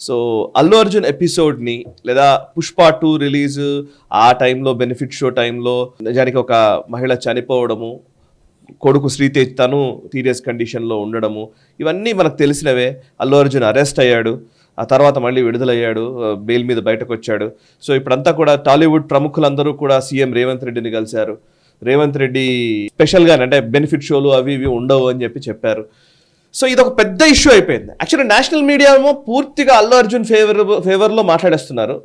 So Allu Arjun ఎపిసోడ్ని లేదా Pushpa 2 release ఆ టైంలో బెనిఫిట్ షో టైంలో నిజానికి ఒక మహిళ చనిపోవడము, కొడుకు శ్రీతేజ్ తను సీరియస్ కండిషన్లో ఉండడము, ఇవన్నీ మనకు తెలిసినవే. అల్లు అర్జున్ అరెస్ట్ అయ్యాడు, ఆ తర్వాత మళ్ళీ విడుదలయ్యాడు, బెయిల్ మీద బయటకు వచ్చాడు. సో ఇప్పుడంతా కూడా టాలీవుడ్ ప్రముఖులందరూ కూడా సీఎం రేవంత్ రెడ్డిని కలిశారు. రేవంత్ రెడ్డి స్పెషల్గా అంటే బెనిఫిట్ షోలు అవి ఇవి ఉండవు అని చెప్పారు. సో ఇది ఒక పెద్ద ఇష్యూ అయిపోయింది. యాక్చువల్లీ నేషనల్ మీడియా ఏమో పూర్తిగా అల్లు అర్జున్ ఫేవర్లో మాట్లాడేస్తున్నారు.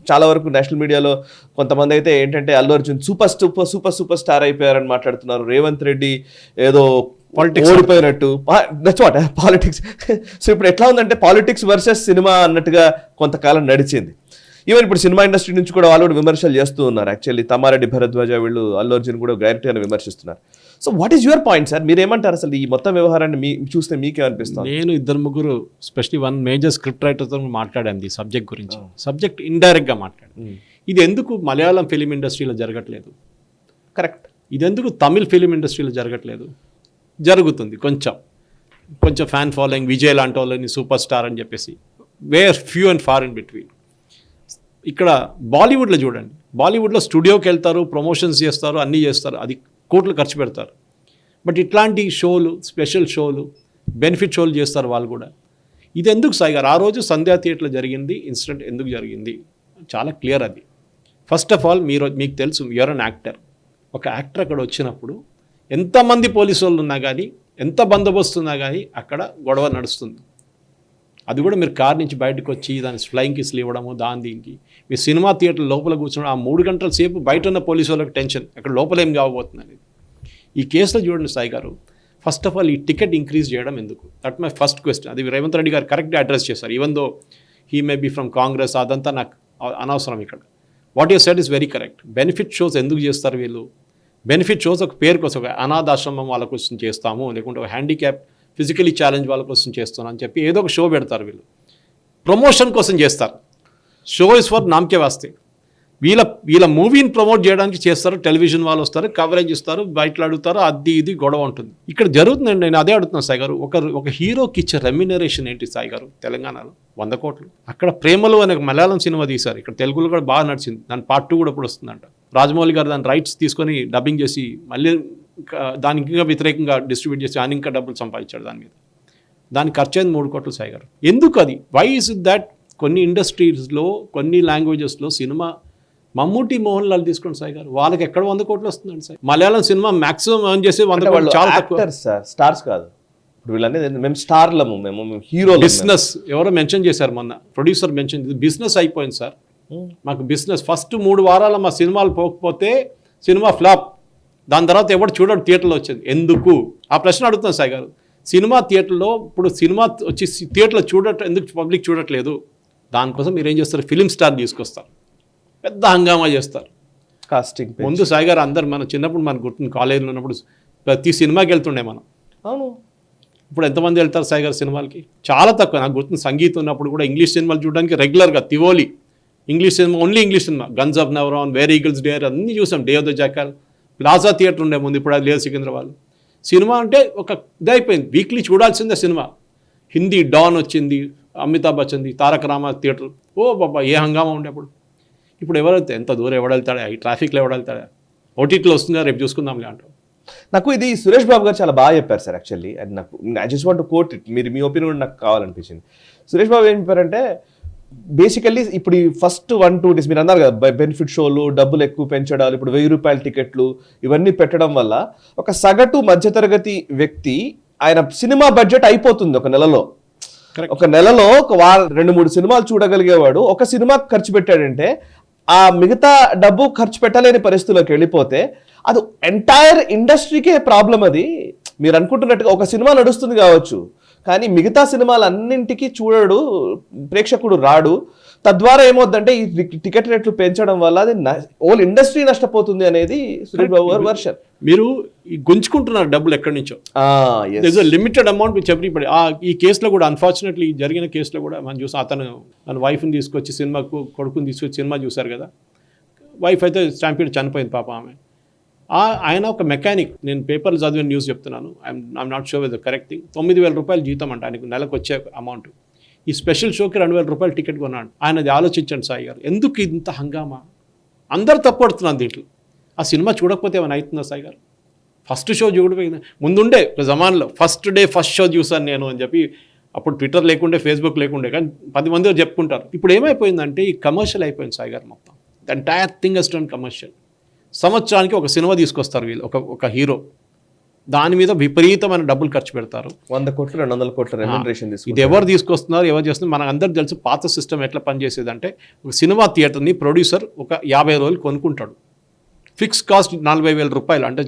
చాలా వరకు నేషనల్ మీడియాలో కొంతమంది అయితే ఏంటంటే అల్లు అర్జున్ సూపర్ స్టార్ అయిపోయారని మాట్లాడుతున్నారు. రేవంత్ రెడ్డి ఏదో ఓడిపోయినట్టు, దట్స్ వాట్ పాలిటిక్స్. సో ఇప్పుడు ఎట్లా ఉందంటే పాలిటిక్స్ వర్సెస్ సినిమా అన్నట్టుగా కొంతకాలం నడిచింది. ఈవెన్ ఇప్పుడు సినిమా ఇండస్ట్రీ నుంచి కూడా వాళ్ళు కూడా విమర్శలు చేస్తూ ఉన్నారు. యాక్చువల్లీ తమ్మారెడ్డి భరద్వాజ వీళ్ళు అల్లు అర్జున్ కూడా డైరెక్ట్గా విమర్శిస్తున్నారు. So what is your point sir? మీరు ఏమంటారు అసలు ఈ మొత్తం వ్యవహారాన్ని చూస్తే మీకేమనిపిస్తుంది? నేను ఇద్దరు ముగ్గురు స్పెషలీ వన్ మేజర్ స్క్రిప్ట్ రైటర్తో మాట్లాడాను ఈ సబ్జెక్ట్ గురించి. సబ్జెక్ట్ ఇండైరెక్ట్గా మాట్లాడాను. ఇది ఎందుకు మలయాళం ఫిలిం ఇండస్ట్రీలో జరగట్లేదు? కరెక్ట్. ఇది ఎందుకు తమిళ్ ఫిలిం ఇండస్ట్రీలో జరగట్లేదు? జరుగుతుంది. కొంచెం ఫ్యాన్ ఫాలోయింగ్, విజయ్ లాంటి వాళ్ళని సూపర్ స్టార్ అని చెప్పేసి, were few and far in between. ఇక్కడ బాలీవుడ్లో చూడండి, బాలీవుడ్లో స్టూడియోకి వెళ్తారు, ప్రమోషన్స్ చేస్తారు, అన్నీ చేస్తారు, అది కోట్లు ఖర్చు పెడతారు. బట్ ఇట్లాంటి షోలు, స్పెషల్ షోలు, బెనిఫిట్ షోలు చేస్తారు వాళ్ళు కూడా. ఇది ఎందుకు సాయి గారు? ఆ రోజు సంధ్యా థియేటర్లో జరిగింది ఇన్సిడెంట్ ఎందుకు జరిగింది చాలా క్లియర్. అది ఫస్ట్ ఆఫ్ ఆల్ మీకు తెలుసు, యూఆర్ అన్ యాక్టర్. ఒక యాక్టర్ అక్కడ వచ్చినప్పుడు ఎంతమంది పోలీసు వాళ్ళు ఉన్నా కానీ, ఎంత బందోబస్తు ఉన్నా కానీ అక్కడ గొడవ నడుస్తుంది. అది కూడా మీరు కార్ నుంచి బయటకు వచ్చి దాని ఫ్లయింగ్ కిస్లు ఇవ్వడము, దీనికి మీ సినిమా థియేటర్ లోపల కూర్చోవడం, ఆ 3 గంటల సేపు బయట ఉన్న పోలీసు వాళ్ళకి టెన్షన్, అక్కడ లోపల ఏం కావబోతుంది అనేది. ఈ కేసులో చూడండి సాయి గారు, ఫస్ట్ ఆఫ్ ఆల్ ఈ టికెట్ ఇంక్రీజ్ చేయడం ఎందుకు? That my first question. అది రేవంత్ రెడ్డి గారు కరెక్ట్గా అడ్రస్ చేశారు. Even though he may be from Congress, అదంతా నాకు అనవసరం. ఇక్కడ what you said is very correct. Benefit shows ఎందుకు చేస్తారు వీళ్ళు? బెనిఫిట్ షోస్ ఒక పేరు కోసం, ఒక అనాథాశ్రమం వాళ్ళ కోసం చేస్తాము, లేకుంటే ఒక హ్యాండిక్యాప్ ఫిజికలీ ఛాలెంజ్ వాళ్ళ కోసం చేస్తాను అని చెప్పి ఏదో ఒక షో పెడతారు. వీళ్ళు ప్రమోషన్ కోసం చేస్తారు. షో ఇస్ ఫర్ నామకే వాస్తే. వీళ్ళ మూవీని ప్రమోట్ చేయడానికి చేస్తారు. టెలివిజన్ వాళ్ళు వస్తారు, కవరేజ్ ఇస్తారు, బయటలు అడుగుతారు, అది ఇది గొడవ ఉంటుంది. ఇక్కడ జరుగుతుందండి. నేను అదే అడుగుతున్నాను సాయి గారు, ఒక హీరోకి ఇచ్చే రెమ్యునరేషన్ ఏంటి సాయి గారు? తెలంగాణలో 100 కోట్లు. అక్కడ ప్రేమలు అనే మలయాళం సినిమా తీశారు, ఇక్కడ తెలుగులో కూడా బాగా నడిచింది. దాని పార్ట్ 2 కూడా ఇప్పుడు వస్తుందంట. రాజమౌళి గారు దాని రైట్స్ తీసుకొని డబ్బింగ్ చేసి మళ్ళీ దానికి ఇంకా వ్యతిరేకంగా డిస్ట్రిబ్యూట్ చేసి ఆయన ఇంకా డబ్బులు సంపాదించాడు దాని మీద. దానికి ఖర్చు అయింది 3 కోట్లు సాయి గారు. ఎందుకు అది? వై ఇస్ ఇట్ దట్ కొన్ని ఇండస్ట్రీస్లో, కొన్ని లాంగ్వేజెస్లో సినిమా మమ్మూటి, మోహన్ లాల్ తీసుకోండి సాయి గారు, వాళ్ళకి ఎక్కడ 100 కోట్లు వస్తుందండి Sai. Malayalam cinema maximum earn చేసే 100 కోట్లు చాలా తక్కువ. స్టార్స్ కాదు వీళ్ళనేది, మేము స్టార్లము, మేము హీరో. బిజినెస్ ఎవరో మెన్షన్ చేశారు మొన్న, ప్రొడ్యూసర్ మెన్షన్, బిజినెస్ అయిపోయింది సార్ మాకు. బిజినెస్ ఫస్ట్ 3 వారాల మా సినిమాలు పోకపోతే సినిమా ఫ్లాప్. దాని తర్వాత ఎవరు చూడడు థియేటర్లో వచ్చింది. ఎందుకు? ఆ ప్రశ్న అడుగుతున్నాను సాయి గారు. సినిమా థియేటర్లో ఇప్పుడు సినిమా వచ్చి థియేటర్లో ఎందుకు పబ్లిక్ చూడట్లేదు? దానికోసం మీరు ఏం చేస్తారు? ఫిలిం స్టార్ తీసుకొస్తారు, పెద్ద హంగామా చేస్తారు, కాస్టింగ్. ముందు సాయి గారు అందరు మన చిన్నప్పుడు మనకు గుర్తుంది, కాలేజీలో ఉన్నప్పుడు ప్రతి సినిమాకి వెళ్తుండే మనం. అవును. ఇప్పుడు ఎంతమంది వెళ్తారు సాయి గారు సినిమాలకి? చాలా తక్కువ. నాకు గుర్తుంది, సంగీతం ఉన్నప్పుడు కూడా ఇంగ్లీష్ సినిమాలు చూడడానికి రెగ్యులర్గా తివోలి ఇంగ్లీష్ సినిమా, ఓన్లీ ఇంగ్లీష్ సినిమా, guns of Navarone, where eagles dare అన్నీ చూసాం. Day of the jackal, plaza theatre ఉండే ముందు, ఇప్పుడు అది లేదు సికింద్రాబాద్. సినిమా అంటే ఒక ఇదైపోయింది, వీక్లీ చూడాల్సిందే సినిమా. హిందీ డాన్ వచ్చింది, అమితాబ్ బచ్చన్ది, తారక రామ థియేటర్, ఓ బాబా ఏ హంగామా ఉండే అప్పుడు. ఇప్పుడు ఎవరైతే ఎంత దూరం ఎవడెళ్తాడా? ఈ ట్రాఫిక్లో ఎవడెళ్తాడా? ఓటీటీలో వస్తుందా, రేపు చూసుకుందాంలే అంటారు. నాకు ఇది సురేష్ బాబు గారు చాలా బాగా చెప్పారు సార్. యాక్చువల్లీ అది నాకు, I just want to coat it. Me opinion నాకు కావాలనిపించింది. సురేష్ బాబు ఏం చెప్పారంటే, బేసికల్లీ ఇప్పుడు ఈ ఫస్ట్ 1-2 డేస్ మీరు అన్నారు కదా, బెనిఫిట్ షోలు, డబ్బులు ఎక్కువ పెంచడాలు, ఇప్పుడు 1000 రూపాయల టికెట్లు ఇవన్నీ పెట్టడం వల్ల ఒక సగటు మధ్యతరగతి వ్యక్తి ఆయన సినిమా బడ్జెట్ అయిపోతుంది ఒక నెలలో. ఒక నెలలో ఒక 2-3 సినిమాలు చూడగలిగేవాడు ఒక సినిమా ఖర్చు పెట్టాడంటే, ఆ మిగతా డబ్బు ఖర్చు పెట్టలేని పరిస్థితుల్లోకి వెళ్ళిపోతే అది ఎంటైర్ ఇండస్ట్రీకే ప్రాబ్లం. అది మీరు అనుకుంటున్నట్టుగా ఒక సినిమా నడుస్తుంది కావచ్చు, కానీ మిగతా సినిమాలన్నింటికి చూడడు, ప్రేక్షకుడు రాడు. తద్వారా ఏమవుతుందంటే ఈ టికెట్ రేట్లు పెంచడం వల్ల అది ఓల్ ఇండస్ట్రీ నష్టపోతుంది అనేది సురేష్ బాబు గారు వర్షన్. మీరు గుంజుకుంటున్నారు డబ్బులు ఎక్కడి నుంచో. లిమిటెడ్ అమౌంట్ చెప్పి ఇప్పుడు ఈ కేసులో కూడా అన్ఫార్చునేట్లీ జరిగిన కేసులో కూడా మనం చూసాం. అతను మన వైఫ్ని తీసుకొచ్చి సినిమాకు, కొడుకుని తీసుకొచ్చి సినిమా చూశారు కదా. వైఫ్ అయితే స్టాంపీడ్ చనిపోయింది పాప ఆమె. ఆయన ఒక మెకానిక్. నేను పేపర్లు చదివిన న్యూస్ చెప్తున్నాను, I'm not sure with the correct thing. 9,000 రూపాయలు జీతం అంట ఆయనకు, నెలకు వచ్చే అమౌంట్. ఈ స్పెషల్ షోకి 2,000 రూపాయలు టికెట్ కొన్నాడు. ఆయనది ఆలోచించండి సాయి గారు, ఎందుకు ఇంత హంగామా? అందరు తప్పడుతున్నారు దీంట్లో. ఆ సినిమా చూడకపోతే ఏమైనా అవుతుందా సాయి గారు? ఫస్ట్ షో చూడకపోయింది. ముందుండే జమాన్లో ఫస్ట్ డే ఫస్ట్ షో చూసాను నేను అని చెప్పి, అప్పుడు ట్విట్టర్ లేకుండే, ఫేస్బుక్ లేకుండే, కానీ 10 మంది చెప్పుకుంటారు. ఇప్పుడు ఏమైపోయిందంటే ఈ కమర్షియల్ అయిపోయింది సాయి గారు. మొత్తం the entire thing has turn commercial. సంవత్సరానికి ఒక సినిమా తీసుకొస్తారు వీళ్ళు, ఒక హీరో, దాని మీద విపరీతమైన డబ్బులు ఖర్చు పెడతారు. 100 కోట్లు 200 కోట్ల రెమ్యునరేషన్ ఇది ఎవరు తీసుకొస్తున్నారు, ఎవరు చేస్తున్నారు? మనకు అందరూ తెలుసు పాత సిస్టమ్ ఎట్లా పనిచేసేదంటే, ఒక సినిమా థియేటర్ని ప్రొడ్యూసర్ ఒక 50 రోజులు కొనుక్కుంటాడు. ఫిక్స్ కాస్ట్ 40,000 రూపాయలు, అంటే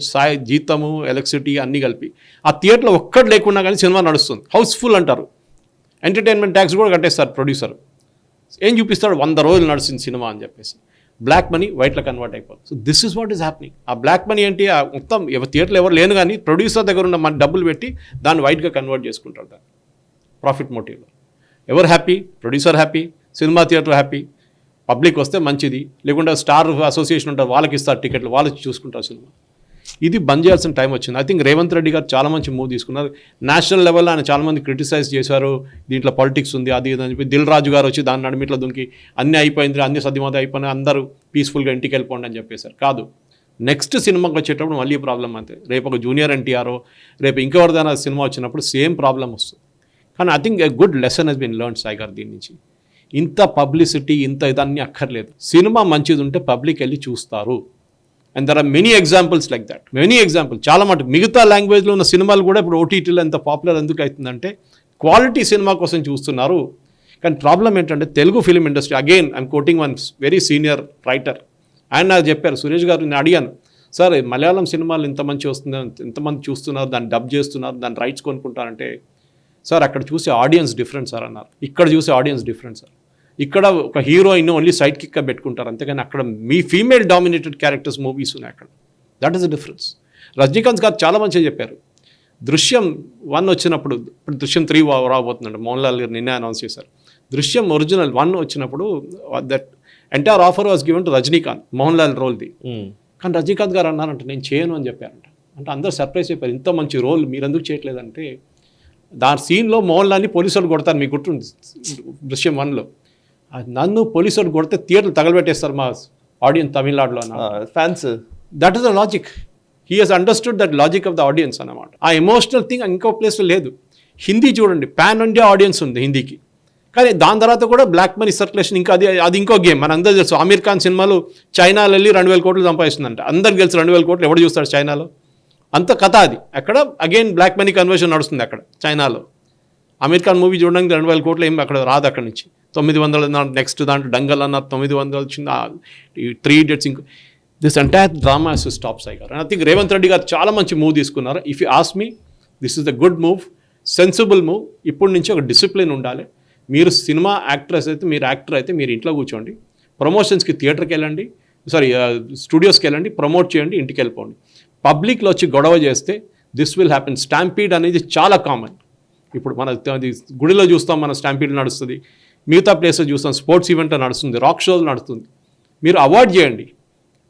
జీతము, ఎలక్ట్రిసిటీ అన్నీ కలిపి. ఆ థియేటర్లో ఒక్కటి లేకున్నా కానీ సినిమా నడుస్తుంది, హౌస్ఫుల్ అంటారు. ఎంటర్టైన్మెంట్ ట్యాక్స్ కూడా కట్టేస్తారు ప్రొడ్యూసర్. ఏం చూపిస్తాడు? 100 రోజులు నడిచింది సినిమా అని చెప్పేసి. బ్లాక్ మనీ వైట్లో కన్వర్ట్ అయిపోతుంది. So this is what is happening. ఆ బ్లాక్ మనీ ఏంటి? ఆ మొత్తం థియేటర్లో ఎవరు లేను కానీ ప్రొడ్యూసర్ దగ్గర ఉన్న మన డబ్బులు పెట్టి దాన్ని వైట్గా కన్వర్ట్ చేసుకుంటారు, దాన్ని ప్రాఫిట్ మోటివ్లో. ఎవరు happy? Producer happy, cinema theatre happy, public వస్తే మంచిది. లేకుంటే స్టార్ అసోసియేషన్ ఉంటారు, వాళ్ళకి ఇస్తారు టికెట్లు, వాళ్ళు చూసుకుంటారు సినిమా. ఇది బంద్ చేయాల్సిన టైం వచ్చింది. ఐ థింక్ రేవంత్ రెడ్డి గారు చాలా మంచి మూవ్ తీసుకున్నారు. నేషనల్ లెవెల్లో ఆయన చాలామంది క్రిటిసైజ్ చేశారు, దీంట్లో పాలిటిక్స్ ఉంది అది ఇది అని చెప్పి. దిల్ రాజు గారు వచ్చి దాని నడిమిట్లో దుంకి అన్నీ అయిపోయింది, అన్ని సద్దిమత అయిపోయినాయి, అందరూ పీస్ఫుల్గా ఇంటికి వెళ్ళిపోండి అని చెప్పేశారు. కాదు, నెక్స్ట్ సినిమాకి వచ్చేటప్పుడు మళ్ళీ ప్రాబ్లం అంతే. రేపు ఒక జూనియర్ ఎన్టీఆర్, రేపు ఇంకెవరిదైనా సినిమా వచ్చినప్పుడు సేమ్ ప్రాబ్లం వస్తుంది. కానీ I think a good lesson he's been learned Sai గారు దీని నుంచి. ఇంత పబ్లిసిటీ, ఇంత ఇదన్నీ అక్కర్లేదు. సినిమా మంచిది ఉంటే పబ్లిక్ వెళ్ళి చూస్తారు. And there are many examples like that, many example. చాలా మటుకు మిగతా లాంగ్వేజ్లో ఉన్న సినిమాలు కూడా ఇప్పుడు ఓటీటీలో ఎంత పాపులర్ ఎందుకు అవుతుందంటే క్వాలిటీ సినిమా కోసం చూస్తున్నారు. కానీ ప్రాబ్లం ఏంటంటే Telugu film industry, again I'm quoting one very senior writer, ఆయన నాకు చెప్పారు, సురేష్ గారు, నేను అడిగాను, సార్ మలయాళం సినిమాలు ఇంత మంచి వస్తుంది, ఇంతమంది చూస్తున్నారు, దాన్ని డబ్ చేస్తున్నారు, దాన్ని రైట్స్ కొనుక్కుంటారంటే, సార్ అక్కడ చూసే ఆడియన్స్ డిఫరెంట్ సార్ అన్నారు. ఇక్కడ చూసే ఆడియన్స్ డిఫరెంట్ సార్. ఇక్కడ ఒక హీరోయిన్ ఓన్లీ సైడ్ కిక్గా పెట్టుకుంటారు, అంతేగాని అక్కడ మీ ఫీమేల్ డామినేటెడ్ క్యారెక్టర్స్ మూవీస్ ఉన్నాయి అక్కడ. That is the difference. Rajinikanth గారు చాలా మంచిగా చెప్పారు. దృశ్యం 1 వచ్చినప్పుడు, ఇప్పుడు దృశ్యం 3 రాబోతుందండి, మోహన్ లాల్ గారు నిన్నే అనౌన్స్ చేశారు. దృశ్యం ఒరిజినల్ 1 వచ్చినప్పుడు that entire offer was given to Rajinikanth, Mohan Lal రోల్ది. కానీ రజనీకాంత్ గారు అన్నారంట, నేను చేయను అని చెప్పారంట. అంటే అందరూ సర్ప్రైజ్ అయిపోయారు, ఇంత మంచి రోల్ మీరు ఎందుకు చేయట్లేదంటే, దాని సీన్లో మోహన్ లాల్ని పోలీసులు కొడతారు, మీకు గుర్తుంది దృశ్యం 1లో. నన్ను పోలీసులు కొడితే థియేటర్లు తగలబెట్టేస్తారు మా ఆడియన్స్ తమిళనాడులో fans. That is the logic. He has understood that logic of the audience అన్నమాట. ఆ ఎమోషనల్ థింగ్ ఇంకో ప్లేస్లో లేదు. హిందీ చూడండి, పాన్ ఇండియా ఆడియన్స్ ఉంది హిందీకి, కానీ దాని తర్వాత కూడా బ్లాక్ మనీ సర్క్యులేషన్ ఇంకా అది ఇంకో గేమ్. మన అందరూ తెలుసు, ఆమీర్ ఖాన్ సినిమాలు చైనాలో వెళ్ళి 2,000 కోట్లు సంపాదిస్తుందంట. అందరికి తెలుసు 2,000 కోట్లు ఎవడు చూస్తాడు చైనాలో, అంత కథ అది. అక్కడ అగైన్ బ్లాక్ మనీ కన్వర్షన్ నడుస్తుంది అక్కడ చైనాలో. ఆమీర్ ఖాన్ మూవీ చూడడానికి 2,000 కోట్లు ఏమి అక్కడ రాదు, అక్కడ నుంచి 900. నెక్స్ట్ దాంట్లో డంగల్ అన్నారు 900 వచ్చింది, 3 Idiots. ఇంకో this entire drama has to stop Sai garu. And I think Revanth Reddy garu చాలా మంచి మూవ్ తీసుకున్నారు. If you ask me, this is the good move, sensible move. ఇప్పటి నుంచి ఒక డిసిప్లిన్ ఉండాలి. మీరు సినిమా యాక్ట్రెస్ అయితే, మీరు యాక్టర్ అయితే మీరు ఇంట్లో కూర్చోండి, ప్రమోషన్స్కి థియేటర్కి వెళ్ళండి, స్టూడియోస్కి వెళ్ళండి, ప్రమోట్ చేయండి, ఇంటికి వెళ్ళిపోండి. పబ్లిక్లో వచ్చి గొడవ చేస్తే దిస్ విల్ హ్యాపెన్. స్టాంపీడ్ అనేది చాలా కామన్. ఇప్పుడు మన గుడిలో చూస్తాం, మన స్టాంపీడ్ నడుస్తుంది, మిగతా ప్లేసెస్ చూస్తాం, స్పోర్ట్స్ ఈవెంట్ నడుస్తుంది, రాక్ షోలు నడుస్తుంది. మీరు అవాయిడ్ చేయండి.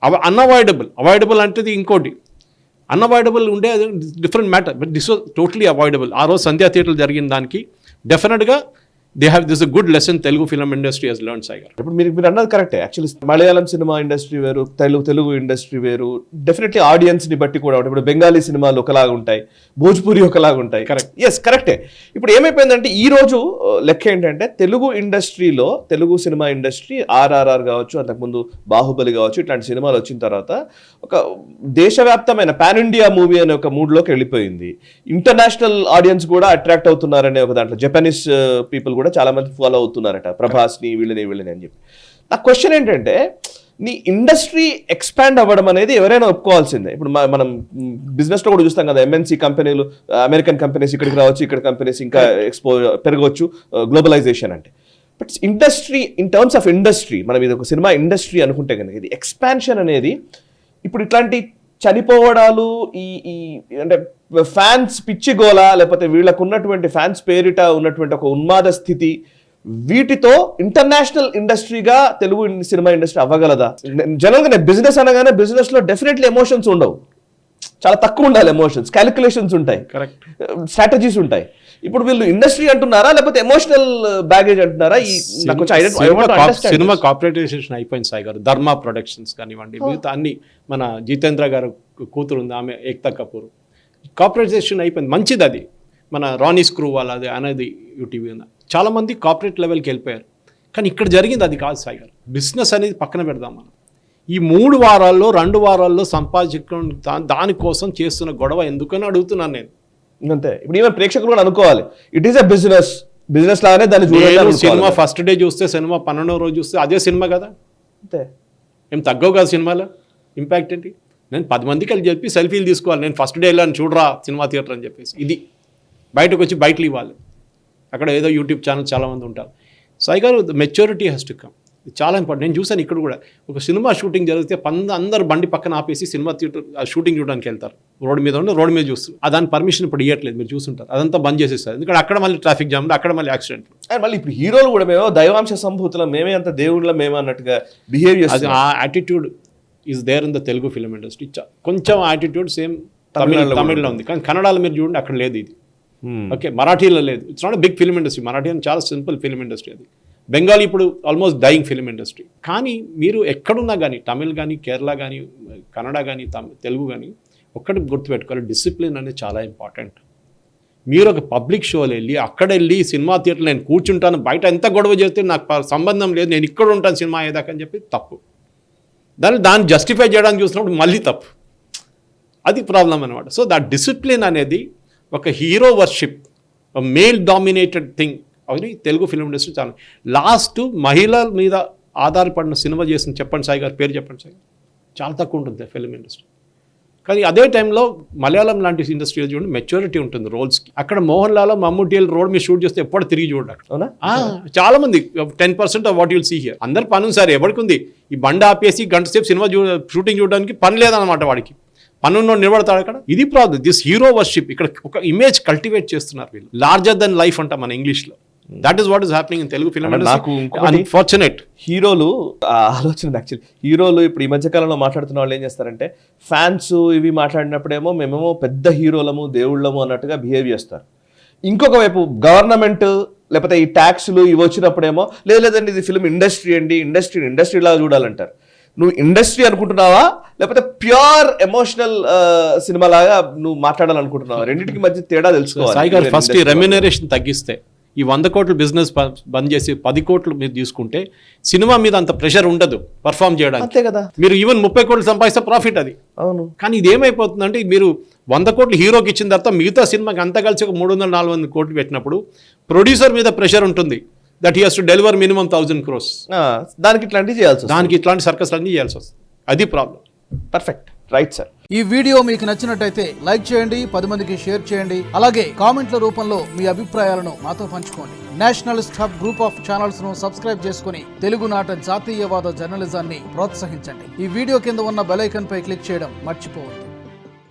అవాయిడబుల్ అంటే ఇంకోటి, అన్అవాయిడబుల్ ఉండే different matter, but this was totally avoidable. ఆ రోజు సంధ్యా థియేటర్లు జరిగిన దానికి డెఫినెట్గా they have this a good lesson Telugu film industry has learned Sai గారు. ఇప్పుడు మీరు అన్నది కరెక్టే. యాక్చువల్లీ మలయాళం సినిమా ఇండస్ట్రీ వేరు, తెలుగు ఇండస్ట్రీ వేరు. డెఫినెట్లీ ఆడియన్స్ని బట్టి కూడా ఇప్పుడు బెంగాలీ సినిమాలు ఒకలాగా ఉంటాయి, భోజ్పురి ఒకలాగా ఉంటాయి. కరెక్ట్, ఎస్ కరెక్టే. ఇప్పుడు ఏమైపోయిందంటే ఈ రోజు లెక్క ఏంటంటే తెలుగు ఇండస్ట్రీలో, తెలుగు సినిమా ఇండస్ట్రీ RRR కావచ్చు, అంతకుముందు బాహుబలి కావచ్చు, ఇట్లాంటి సినిమాలు వచ్చిన తర్వాత ఒక దేశవ్యాప్తమైన పాన్ ఇండియా మూవీ అనే ఒక మూడ్లోకి వెళ్ళిపోయింది. ఇంటర్నేషనల్ ఆడియన్స్ కూడా అట్రాక్ట్ అవుతున్నారనే ఒక దాంట్లో జపనీస్ పీపుల్ కూడా చాలా మంది ఫాలో అవుతున్నారట, ప్రభాస్ని వీళ్ళని అని చెప్పి. నా క్వశ్చన్ ఏంటంటే, నీ ఇండస్ట్రీ ఎక్స్పాండ్ అవ్వడం అనేది ఎవరైనా ఒప్పుకోవాల్సిందే. ఇప్పుడు మనం బిజినెస్లో కూడా చూస్తాం కదా, MNC కంపెనీలు, అమెరికన్ కంపెనీస్ ఇక్కడికి రావచ్చు, ఇక్కడ కంపెనీస్ ఇంకా పెరగవచ్చు, గ్లోబలైజేషన్ అంటే. But industry, in terms of industry, మనం ఇది ఒక సినిమా ఇండస్ట్రీ అనుకుంటే కనుక ఇది ఎక్స్పాన్షన్ అనేది ఇప్పుడు ఇట్లాంటి చనిపోవడాలు, ఈ అంటే ఫ్యాన్స్ పిచ్చిగోల, లేకపోతే వీళ్ళకు ఉన్నటువంటి ఫ్యాన్స్ పేరిట ఉన్నటువంటి ఒక ఉన్మాద స్థితి, వీటితో ఇంటర్నేషనల్ ఇండస్ట్రీగా తెలుగు సినిమా ఇండస్ట్రీ అవ్వగలదా? జనరల్గా బిజినెస్ అనగానే బిజినెస్లో డెఫినెట్లీ ఎమోషన్స్ ఉండవు, చాలా తక్కువ ఉండాలి ఎమోషన్స్, క్యాలిక్యులేషన్స్ ఉంటాయి, కరెక్ట్, స్ట్రాటజీస్ ఉంటాయి. ఇప్పుడు వీళ్ళు ఇండస్ట్రీ అంటున్నారా లేకపోతే ఎమోషనల్ బ్యాగేజ్ అంటున్నారా? నాకు కొంచెం I want to understand cinema this. Corporatisation అయిపోయింది సాయి గారు. ధర్మ ప్రొడక్షన్స్ కానివ్వండి, మిగతా అన్ని, మన జితేంద్ర గారు కూతురు ఉంది ఆమె ఏక్తా కపూర్, కార్పొరేటైజేషన్ అయిపోయింది. మంచిది అది. మన రానీ స్క్రూ వాళ్ళది అనేది యూటీవీ ఉంది. చాలామంది కార్పొరేట్ లెవెల్కి వెళ్ళిపోయారు. కానీ ఇక్కడ జరిగింది అది కాదు సాయి గారు. బిజినెస్ అనేది పక్కన పెడదాం మనం. ఈ 3 వారాల్లో 2 వారాల్లో సంపాదించుకోవడం దానికోసం చేస్తున్న గొడవ ఎందుకని అడుగుతున్నాను నేను. అంతే. ఇప్పుడు ఈవెన్ ప్రేక్షకులు కూడా అనుకోవాలి, ఇట్ ఈస్ ఎ బిజినెస్ లాగానే దాన్ని చూడాలి. సినిమా ఫస్ట్ డే చూస్తే, సినిమా 12వ రోజు చూస్తే అదే సినిమా కదా. అంతే. ఏం తగ్గవు కదా సినిమాలో. ఇంపాక్ట్ ఏంటి? నేను 10 మందికి వెళ్ళి చెప్పి సెల్ఫీలు తీసుకోవాలి, నేను ఫస్ట్ డే వెళ్ళాను చూడరా సినిమా థియేటర్ అని చెప్పేసి. ఇది బయటకు వచ్చి బయటలు ఇవ్వాలి. అక్కడ ఏదో యూట్యూబ్ ఛానల్ చాలామంది ఉంటారు. సాయి గారు, మెచ్యూరిటీ హ్యాస్ టు కమ్. చాలా ఇంపార్టెంట్. నేను చూసాను ఇక్కడ కూడా, ఒక సినిమా షూటింగ్ జరిగితే అందరు బండి పక్కన ఆపేసి సినిమా థియేటర్ షూటింగ్ చూడడానికి వెళ్తారు. రోడ్ మీద చూస్తారు. దాని పర్మిషన్ ఇప్పుడు ఇవ్వట్లేదు, మీరు చూస్తుంటారు. అదంతా బంద్ చేసేస్తారు. ఎందుకంటే అక్కడ మళ్ళీ ట్రాఫిక్ జామ్, అక్కడ మళ్ళీ యాక్సిడెంట్. అండ్ మళ్ళీ ఇప్పుడు హీరోలు కూడా మేము దైవాంశ సంభూతులం, మేమే అంత దేవుళ్ళ మేమే అన్నట్టుగా బిహేవ్ చేస్తాం. ఆ attitude is there in the Telugu film industry. కొంచెం యాటిట్యూడ్ సేమ్ తమిళ్లో ఉంది, కానీ కన్నడలో మీరు చూడండి అక్కడ లేదు ఇది. ఓకే, మరాఠీలో లేదు. It's not big film industry. Marathi అని చాలా సింపుల్ ఫిల్మ్ ఇండస్ట్రీ అది. బెంగాలీ ఇప్పుడు ఆల్మోస్ట్ డైయింగ్ ఫిల్మ్ ఇండస్ట్రీ. కానీ మీరు ఎక్కడున్నా కానీ, తమిళ్ కానీ, కేరళ కానీ, కన్నడ కానీ, తెలుగు కానీ, ఒక్కటి గుర్తుపెట్టుకోవాలి, డిసిప్లిన్ అనేది చాలా ఇంపార్టెంట్. మీరు ఒక పబ్లిక్ షోలో వెళ్ళి అక్కడ వెళ్ళి సినిమా థియేటర్లో నేను కూర్చుంటాను, బయట ఎంత గొడవ చేస్తే నాకు సంబంధం లేదు, నేను ఇక్కడ ఉంటాను సినిమా అయ్యేదాకా అని చెప్పి తప్పు. దాన్ని జస్టిఫై చేయడానికి చూసినప్పుడు మళ్ళీ తప్పు. అది ప్రాబ్లం అనమాట. సో దట్ డిసిప్లిన్ అనేది ఒక hero worship, male dominated thing అని తెలుగు ఫిల్మ్ ఇండస్ట్రీ చాలా. లాస్ట్ మహిళల మీద ఆధారపడిన సినిమా చేసిన చెప్పండి సాయి గారు, పేరు చెప్పండి సాయి గారు. చాలా తక్కువ ఉంటుంది ఫిల్మ్ ఇండస్ట్రీ. కానీ అదే టైంలో మలయాళం లాంటి ఇండస్ట్రీలో చూడండి మెచ్యూరిటీ ఉంటుంది రోల్స్కి. అక్కడ మోహన్ లాల్, మమ్ముటీలు రోడ్ మీద షూట్ చేస్తే ఎప్పుడు తిరిగి చూడండి. చాలా మంది 10% of what you'll see here. అందరు పని సార్ ఎవరికి ఉంది, ఈ బండి ఆపేసి గంట సేపు సినిమా షూటింగ్ చూడడానికి పని లేదన్నమాట వాడికి. పన్నున్నో నిలబడతాడు అక్కడ. ఇది ప్రాబ్లం. This hero worship. ఇక్కడ ఒక ఇమేజ్ కల్టివేట్ చేస్తున్నారు వీళ్ళు. లార్జర్ దెన్ లైఫ్ అంట మన ఇంగ్లీష్లో. That is what is happening in Telugu film. నాకు అన్ఫార్చునేట్ హీరోలు ఆలోచన యాక్చువల్లీ హీరోలు ఇప్పుడు ఈ మధ్యకాలంలో మాట్లాడుతున్న వాళ్ళు ఏం చేస్తారంటే, ఫ్యాన్స్ ఇవి మాట్లాడినప్పుడేమో మేమేమో పెద్ద హీరోలము దేవుళ్ళము అన్నట్టుగా బిహేవ్ చేస్తారు. ఇంకొక వైపు గవర్నమెంట్ లేకపోతే ఈ ట్యాక్స్లు ఇవి వచ్చినప్పుడేమో లేదండి ఇది ఫిల్మ్ ఇండస్ట్రీ అండి, ఇండస్ట్రీ లాగా చూడాలంటారు. నువ్వు ఇండస్ట్రీ అనుకుంటున్నావా లేకపోతే ప్యూర్ ఎమోషనల్ సినిమా లాగా నువ్వు మాట్లాడాలనుకుంటున్నావా? రెండింటికి మధ్య తేడా తెలుసుకోవాలి. సాయి గారు, ఫస్ట్ రెమ్యునరేషన్ తగ్గిస్తే, ఈ 100 కోట్ల బిజినెస్ బంద్ చేసి 10 కోట్లు మీరు తీసుకుంటే సినిమా మీద అంత ప్రెషర్ ఉండదు పర్ఫామ్ చేయడానికి. అంతే కదా. మీరు ఈవెన్ 30 కోట్లు సంపాదిస్తే ప్రాఫిట్ అది. అవును. కానీ ఇది ఏమైపోతుందంటే, మీరు 100 కోట్లు హీరోకి ఇచ్చిన తర్వాత మిగతా సినిమాకి అంతా కలిసి ఒక 300-400 కోట్లు పెట్టినప్పుడు ప్రొడ్యూసర్ మీద ప్రెషర్ ఉంటుంది. That he has to deliver minimum 1000 crores. దానికి ఇట్లాంటివి చేయాల్సి వస్తుంది. దానికి ఇట్లాంటి సర్కస్ అన్ని చేయాల్సి వస్తుంది. అది ప్రాబ్లం. పర్ఫెక్ట్. Right sir. ఈ వీడియో మీకు నచ్చినట్టయితే లైక్ చేయండి, 10 మందికి షేర్ చేయండి. అలాగే కామెంట్ల రూపంలో మీ అభిప్రాయాలను మాతో పంచుకోండి. Nationalist hub group of channels ను సబ్స్క్రైబ్ చేసుకుని తెలుగునాట జాతీయవాద జర్నలిజాన్ని ప్రోత్సహించండి. ఈ వీడియో కింద ఉన్న బెల్ ఐకాన్ పై క్లిక్ చేయడం మర్చిపోవద్దు.